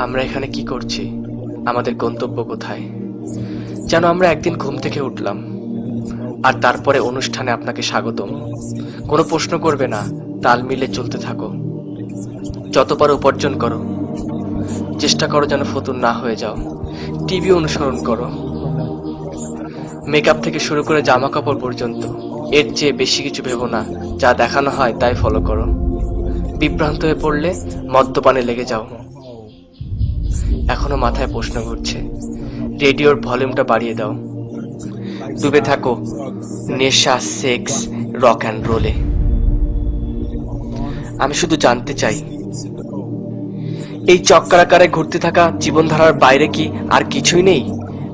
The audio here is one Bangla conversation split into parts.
আমরা এখানে কি করছি? আমাদের গন্তব্য কোথায়? যেন আমরা একদিন ঘুম থেকে উঠলাম আর তারপরে অনুষ্ঠানে আপনাকে স্বাগতম। কোনো প্রশ্ন করবে না, তাল মিলে চলতে থাকো। যত পারো উপার্জন করো, চেষ্টা করো যেন ফতুর না হয়ে যাও। টিভি অনুসরণ করো, মেকআপ থেকে শুরু করে জামা কাপড় পর্যন্ত। এর চেয়ে বেশি কিছু ভেবো না, যা দেখানো হয় তাই ফলো করো। বিভ্রান্ত হয়ে পড়লে মদ্যপানে লেগে যাও। এখনো মাথায় প্রশ্ন ঘুরছে, রেডিওর ভলিউমটা বাড়িয়ে দাও। ডুবে থাকো নেশা, সেক্স, রক অ্যান্ড রোলে। আমি শুধু জানতে চাই, এই চক্রাকারে ঘুরতে থাকা জীবনধারার বাইরে কি আর কিছুই নেই?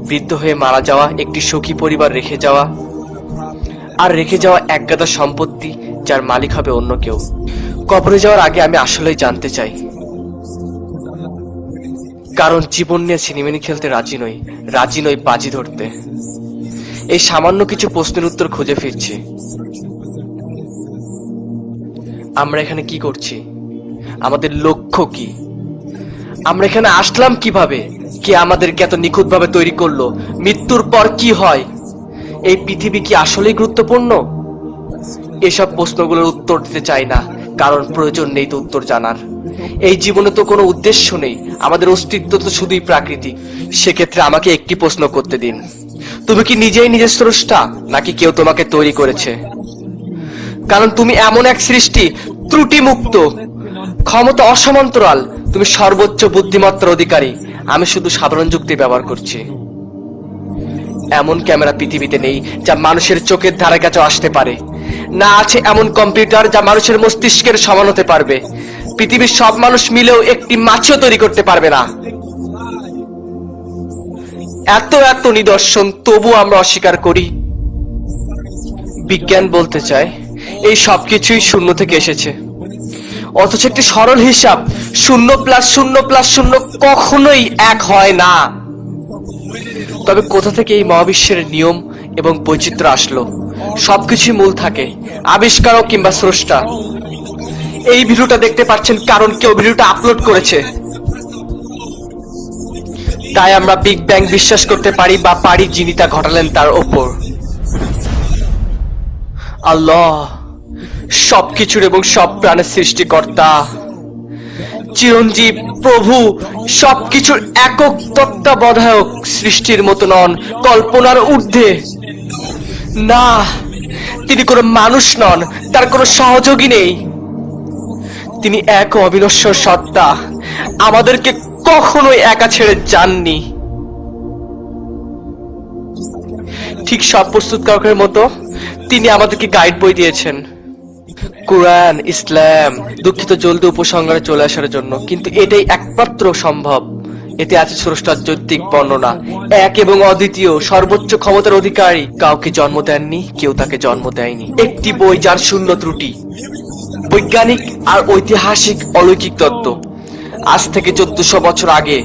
বৃদ্ধ হয়ে মারা যাওয়া, একটি সুখী পরিবার রেখে যাওয়া, আর রেখে যাওয়া একগাদা সম্পত্তি যার মালিক হবে অন্য কেউ। কবরে যাওয়ার আগে আমি আসলেই জানতে চাই, কারণ জীবন নিয়ে সিনেমিনি খেলতে রাজি নই বাজি ধরতে। এই সামান্য কিছু প্রশ্নের উত্তর খুঁজে ফিরছি। আমরা এখানে কি করছি? আমাদের লক্ষ্য কি? আমরা এখানে আসলাম কিভাবে? কে আমাদেরকে এত নিখুঁতভাবে তৈরি করলো? মৃত্যুর পর কি হয়? এই পৃথিবী কি আসলেই গুরুত্বপূর্ণ? এসব প্রশ্নগুলোর উত্তর দিতে চাই না, কারণ প্রয়োজন নেই তো উত্তর জানার। এই জীবনে তো কোনো উদ্দেশ্য নেই, আমাদের অস্তিত্ব তো শুধুই প্রাকৃতিক। সেক্ষেত্রে আমাকে একটি প্রশ্ন করতে দিন, তুমি কি নিজেই নিজের স্রষ্টা, নাকি কেউ তোমাকে তৈরি করেছে? কারণ তুমি এমন এক সৃষ্টি, ত্রুটি মুক্ত, ক্ষমতা অসমান্তরাল। তুমি সর্বোচ্চ বুদ্ধিমত্তার অধিকারী। আমি শুধু সাধারণ যুক্তি ব্যবহার করছি। এমন ক্যামেরা পৃথিবীতে নেই যা মানুষের চোখের ধারে কাছে আসতে পারে। না আছে এমন কম্পিউটার যা মানুষের মস্তিষ্কের সমান হতে পারবে। পৃথিবীর সব মানুষ মিলেও একটি মাছিও তৈরি করতে পারবে না। এত নিদর্শন, তবু আমরা অস্বীকার করি। বিজ্ঞান বলতে চায় এই সবকিছুই শূন্য থেকে এসেছে, অথচ একটি সরল হিসাব, 0+0+0 কখনোই 1 হয় না। তবে কোথা থেকে এই মহাবিশ্বের নিয়ম এবং বৈচিত্র্য আসলো? সবকিছুই মূল থাকে, আবিষ্কারক কিংবা স্রষ্টা। এই ভিডিওটা দেখতে পাচ্ছেন কারণ কেউ ভিডিওটা আপলোড করেছে। তাই আমরা বিগ ব্যাং বিশ্বাস করতে পারি, বা পারি যিনি তা ঘটালেন তার ওপর। আল্লাহ সবকিছুর এবং সব প্রাণের সৃষ্টিকর্তা, চিরঞ্জীব, প্রভু, সবকিছুর একক তত্ত্বাবধায়ক। সৃষ্টির মতো নন, কল্পনার ঊর্ধ্বে। না, তিনি কোনো মানুষ নন, তার কোনো সহযোগী নেই। তিনি এক অবিনশ্বর সত্তা, আমাদেরকে কখনোই একা ছেড়ে যাননি। ঠিক সব প্রস্তুতকারকের মতো তিনি আমাদেরকে গাইড বই দিয়েছেন, কোরআন, ইসলাম। দুঃখিত জলদি উপসংহারে চলে আসার জন্য, কিন্তু এটাই একমাত্র সম্ভব। এতে আছে স্রষ্টার যৌক্তিক বর্ণনা, এক এবং অদ্বিতীয়, সর্বোচ্চ ক্ষমতার অধিকারী। কাউকে জন্ম দেননি, কেউ তাকে জন্ম দেয়নি। একটি বই যার শূন্য ত্রুটি, বৈজ্ঞানিক আর ঐতিহাসিক অলৌকিক তত্ত্ব। আজ থেকে 1400 বছর আগে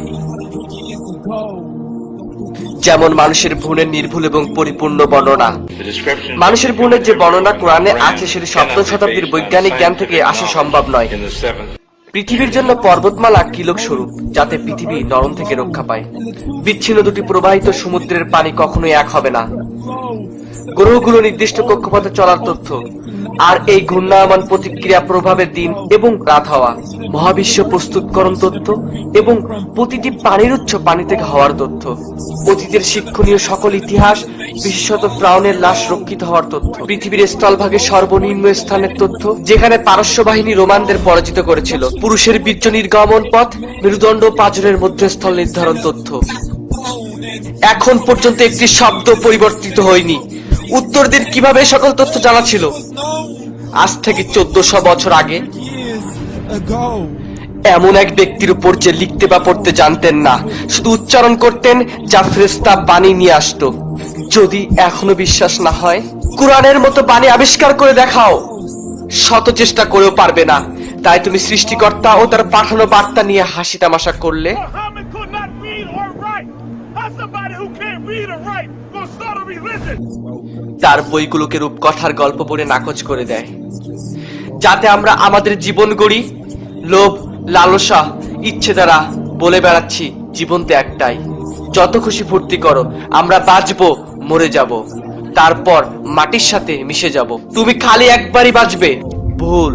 যেমন মানুষের ভ্রূণের নির্ভুল এবং পরিপূর্ণ বর্ণনা, মানুষের ভ্রূণের যে বর্ণনা কোরআনে আছে, সেটি 7ম শতাব্দীর বৈজ্ঞানিক জ্ঞান থেকে আসা সম্ভব নয়। পৃথিবীর জন্য পর্বতমালা কিলক স্বরূপ, যাতে পৃথিবী নরম থেকে রক্ষা পায়। বিচ্ছিন্ন দুটি প্রবাহিত সমুদ্রের পানি কখনোই এক হবে না। গ্রহগুলো নির্দিষ্ট কক্ষপথে চলার তথ্য, আর এই ঘূর্ণায়মান প্রতিক্রিয়া প্রভাবের দিন এবং রাত হওয়া। মহাবিশ্ব প্রস্তুতকরণ তথ্য এবং প্রতিটি পানির উৎস পানি থেকে হওয়ার তথ্য। অতীতের শিক্ষণীয় সকল ইতিহাস, বিশেষত ফ্রাউনের লাশ রক্ষিত হওয়ার তথ্য। পৃথিবীর স্থলভাগের সর্বনিম্ন স্থানের তথ্য, যেখানে পারস্য বাহিনী রোমানদের পরাজিত করেছিল। পুরুষের বীর্য নির্গমন পথ, মেরুদণ্ড পাঁজরের মধ্যস্থল নির্ধারণ তথ্য। এখন পর্যন্ত একটি শব্দ পরিবর্তিত হয়নি। উত্তরদের কিভাবে সকল তথ্য জানা ছিল? আজ থেকে 1400 বছর আগে এমন এক ব্যক্তির উপর যে লিখতে বা পড়তে জানতেন না, শুধু উচ্চারণ করতেন, যা ফেরেশতা বাণী নিয়ে আসতো। যদি এখনো বিশ্বাস না হয়, কুরআনের মতো বাণী আবিষ্কার করে দেখাও। শত চেষ্টা করেও পারবে না। তাই তুমি সৃষ্টিকর্তা ও তার পাঠানো বার্তা নিয়ে হাসি তামাশা করলে। তার বইগুলোকে রূপকথার গল্প পড়ে নাকচ করে দেয়, যাতে আমরা আমাদের জীবন গড়ি লোভ, লালসা, ইচ্ছে দ্বারা। বলে বেড়াচ্ছি জীবন তো একটাই, যত খুশি ফুর্তি করো, আমরা বাঁচবো, মরে যাব, তারপর মাটির সাথে মিশে যাব। তুমি খালি একবারই বাঁচবে, ভুল।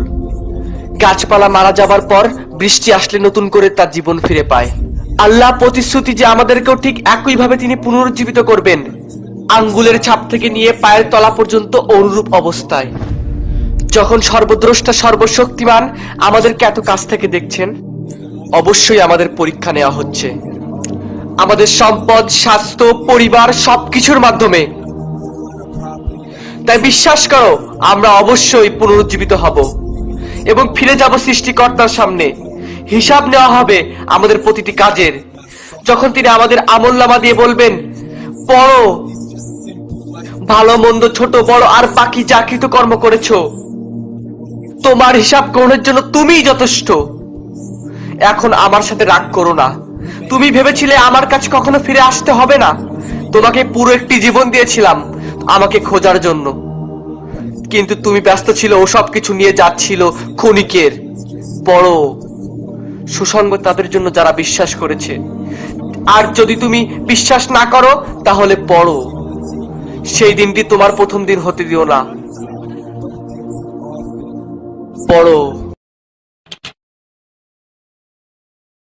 গাছপালা মারা যাবার পর বৃষ্টি আসলে নতুন করে তার জীবন ফিরে পায়। আল্লাহ প্রতিশ্রুতি যে আমাদেরকেও ঠিক একইভাবে তিনি পুনরুজ্জীবিত করবেন, আঙ্গুলের ছাপ থেকে নিয়ে পায়ের তলা পর্যন্ত অনুরূপ অবস্থায়। যখন সর্বদ্রষ্টা সর্বশক্তিমান আমাদেরকে এত কাছ থেকে দেখছেন, অবশ্যই আমাদের পরীক্ষা নেওয়া হচ্ছে, আমাদের সম্পদ, স্বাস্থ্য, পরিবার সবকিছুর মাধ্যমে। তাই বিশ্বাস করো, আমরা অবশ্যই পুনরুজ্জীবিত হব এবং ফিরে যাব সৃষ্টিকর্তার সামনে। হিসাব নেওয়া হবে আমাদের প্রতিটি কাজের। যখন তিনি আমাদের আমলনামা দিয়ে বলবেন, পড়ো, ভালো মন্দ, ছোট বড় আর বাকি যা কৃতকর্ম করেছো, তোমার হিসাব গ্রহণের জন্য তুমিই যথেষ্ট। এখন আমার সাথে রাগ করো না। তুমি ভেবেছিলে আমার কাছে কখনো ফিরে আসতে হবে না। তোমাকে পুরো একটি জীবন দিয়েছিলাম আমাকে খোঁজার জন্য, কিন্তু তুমি ব্যস্ত ছিল ও সব কিছু নিয়ে যাচ্ছিল ক্ষণিকের। পড়ো, সুসংবাদ তাদের জন্য যারা বিশ্বাস করেছে। আর যদি তুমি বিশ্বাস না করো তাহলে পড়ো, সেই দিনটি তোমার প্রথম দিন হতে দিও না। পড়ো।